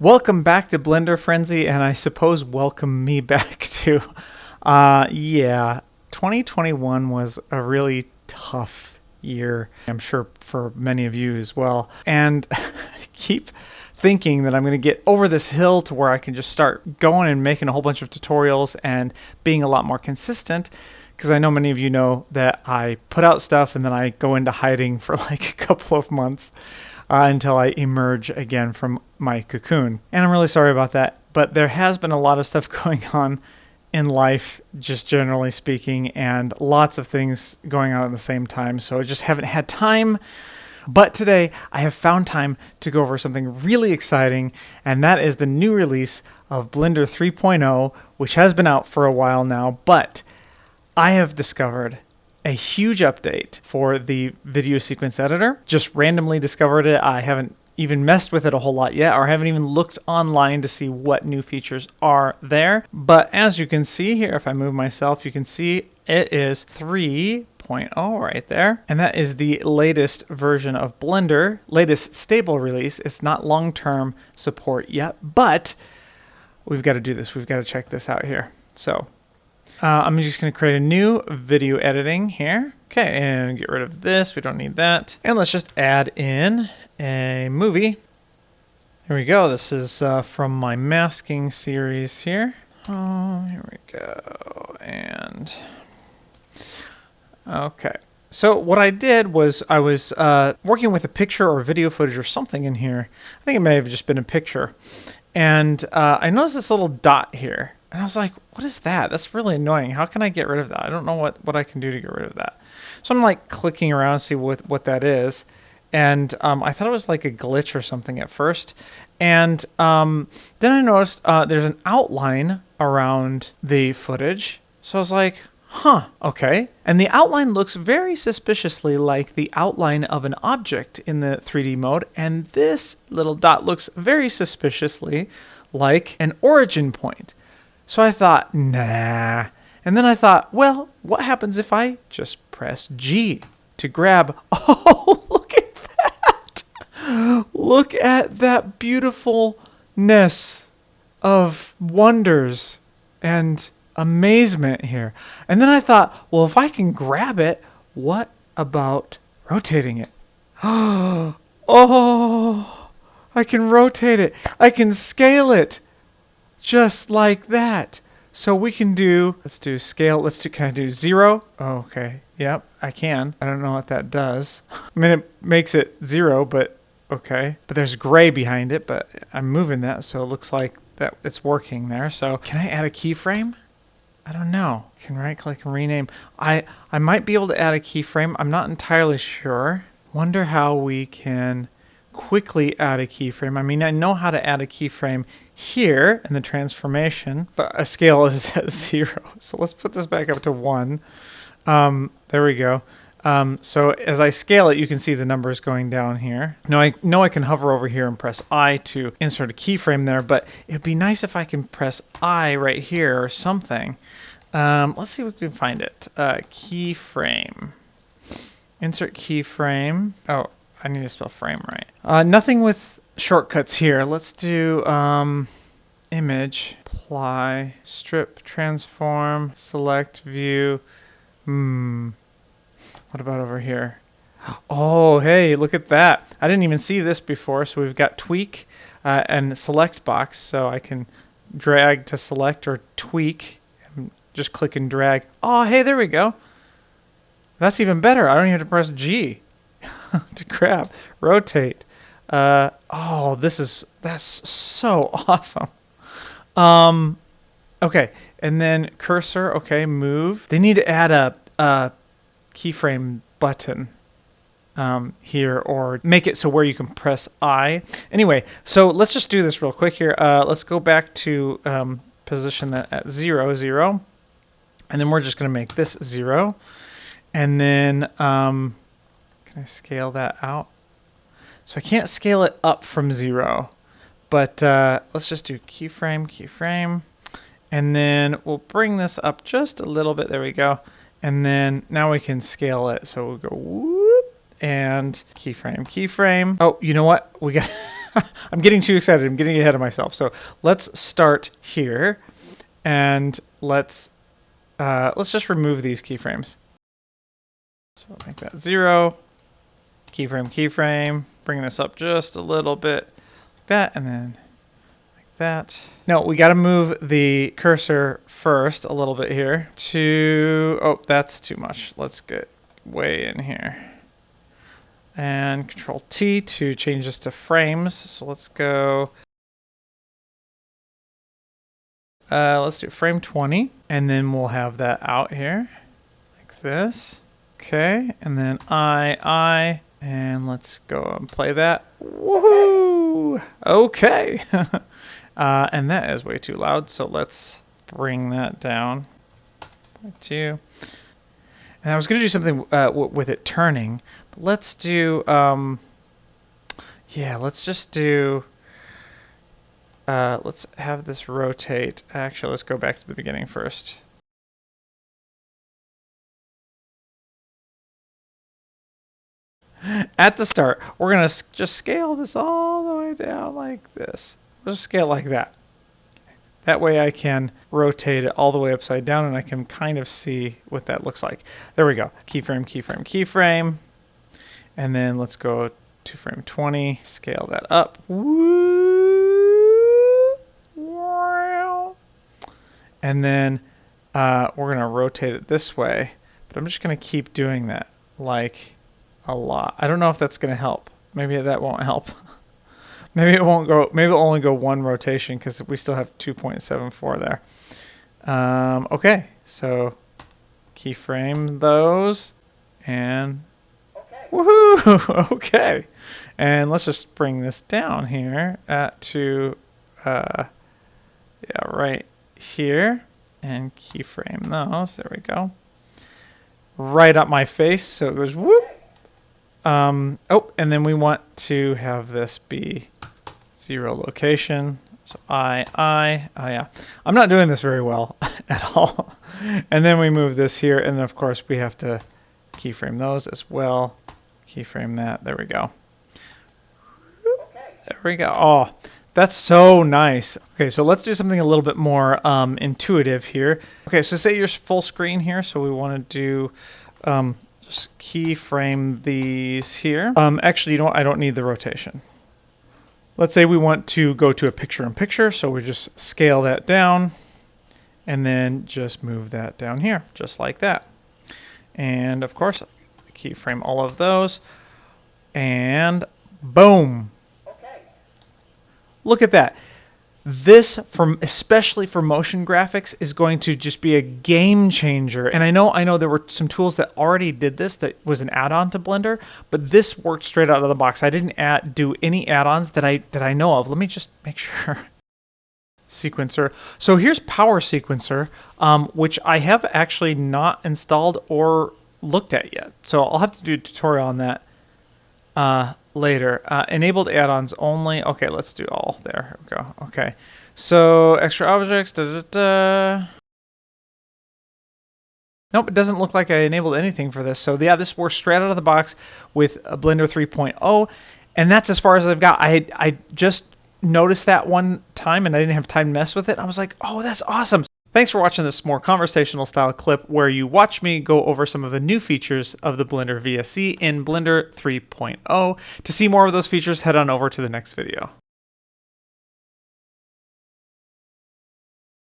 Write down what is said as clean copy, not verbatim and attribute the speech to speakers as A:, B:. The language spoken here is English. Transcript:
A: Welcome back to Blender Frenzy, and I suppose welcome me back too. Yeah, 2021 was a really tough year, I'm sure for many of you as well. And I keep thinking that I'm going to get over this hill to where I can just start going and making a whole bunch of tutorials and being a lot more consistent. Because I know many of you know that I put out stuff and then I go into hiding for like a couple of months. Until I emerge again from my cocoon. And I'm really sorry about that, but there has been a lot of stuff going on in life, just generally speaking, and lots of things going on at the same time, so I just haven't had time. But today, I have found time to go over something really exciting, and that is the new release of Blender 3.0, which has been out for a while now, but I have discovered a huge update for the video sequence editor. Just randomly discovered it. I haven't even messed with it a whole lot yet, or haven't even looked online to see what new features are there. But as you can see here, if I move myself, you can see it is 3.0 right there. And that is the latest version of Blender, latest stable release. It's not long-term support yet, but we've got to do this. We've got to check this out here. So I'm just going to create a new video editing here. Okay, and get rid of this. We don't need that. And let's just add in a movie. Here we go. This is from my masking series here. Oh, here we go. And okay. So what I did was I was working with a picture or video footage or something in here. I think it may have just been a picture. And I noticed this little dot here. And I was like, what is that? That's really annoying. How can I get rid of that? I don't know what I can do to get rid of that. So I'm like clicking around to see what that is. And I thought it was like a glitch or something at first. And then I noticed there's an outline around the footage. So I was like, huh, okay. And the outline looks very suspiciously like the outline of an object in the 3D mode. And this little dot looks very suspiciously like an origin point. So I thought, nah. And then I thought, well, what happens if I just press G to grab? Oh, look at that. Look at that beautifulness of wonders and amazement here. And then I thought, well, if I can grab it, what about rotating it? Oh, I can rotate it. I can scale it. Just like that. So we can do, let's do scale, can I do 0? Oh, okay, yep, I can. I don't know what that does. I mean, it makes it 0, but okay. But there's gray behind it, but I'm moving that, so it looks like that it's working there. So can I add a keyframe? I don't know. Can right click and rename. I might be able to add a keyframe. I'm not entirely sure. Wonder how we can quickly add a keyframe. I mean, I know how to add a keyframe here in the transformation, but a scale is at 0. So let's put this back up to 1. There we go. So as I scale it, you can see the numbers going down here. Now I know I can hover over here and press I to insert a keyframe there, but it'd be nice if I can press I right here or something. Let's see if we can find it. Keyframe. Insert keyframe. Oh, I need to spell frame right. Nothing with shortcuts here. Let's do image, apply, strip, transform, select, view. What about over here? Oh, hey, look at that. I didn't even see this before. So we've got tweak and select box. So I can drag to select or tweak. And just click and drag. Oh, hey, there we go. That's even better. I don't even have to press G. To grab, rotate. Oh, that's so awesome. Okay, and then cursor. Okay, move. They need to add a keyframe button here, or make it so where you can press I. Anyway, so let's just do this real quick here. Let's go back to position that at 0, 0, and then we're just going to make this 0, and then can I scale that out? So I can't scale it up from 0, but let's just do keyframe, keyframe, and then we'll bring this up just a little bit. There we go. And then now we can scale it. So we'll go whoop and keyframe, keyframe. Oh, you know what? We got I'm getting too excited. I'm getting ahead of myself. So let's start here, and let's just remove these keyframes. So make that 0. Keyframe, keyframe. Bring this up just a little bit, like that, and then like that. No, we got to move the cursor first a little bit here to. Oh, that's too much. Let's get way in here. And Control T to change this to frames. So let's go. Let's do frame 20, and then we'll have that out here like this. Okay, and then I, and let's go and play that. Woohoo! Okay, and that is way too loud. So let's bring that down. 2. And I was going to do something with it turning, but let's do, yeah, let's just do, let's have this rotate. Actually, let's go back to the beginning first. At the start, we're going to just scale this all the way down like this. We'll just scale like that. That way I can rotate it all the way upside down and I can kind of see what that looks like. There we go. Keyframe, keyframe, keyframe. And then let's go to frame 20. Scale that up. And then we're going to rotate it this way. But I'm just going to keep doing that like a lot. I don't know if that's going to help. Maybe that won't help. Maybe it won't go. Maybe it'll only go one rotation because we still have 2.74 there. Okay, so keyframe those, and woohoo! Okay, and let's just bring this down here to yeah, right here, and keyframe those. There we go. Right up my face, so it goes whoop. Oh, and then we want to have this be 0 location. So oh yeah. I'm not doing this very well at all. And then we move this here, and then of course we have to keyframe those as well. Keyframe that. There we go. There we go. Oh, that's so nice. Okay, so let's do something a little bit more intuitive here. Okay, so say you're full screen here, so we want to do just keyframe these here. Actually, you know what? I don't need the rotation. Let's say we want to go to a picture-in-picture, so we just scale that down and then just move that down here, just like that. And of course, keyframe all of those, and boom. Okay. Look at that. This, especially for motion graphics, is going to just be a game changer. And I know there were some tools that already did this that was an add-on to Blender, but this worked straight out of the box. I didn't do any add-ons that I know of. Let me just make sure. Sequencer. So here's Power Sequencer, which I have actually not installed or looked at yet. So I'll have to do a tutorial on that later. Enabled add-ons only. Okay, let's do all. There we go. Okay, so extra objects. Nope, it doesn't look like I enabled anything for this. So yeah, this works straight out of the box with Blender 3.0, and that's as far as I've got. I just noticed that one time, and I didn't have time to mess with it. I was like, oh, that's awesome. Thanks for watching this more conversational style clip where you watch me go over some of the new features of the Blender VSE in Blender 3.0. To see more of those features, head on over to the next video.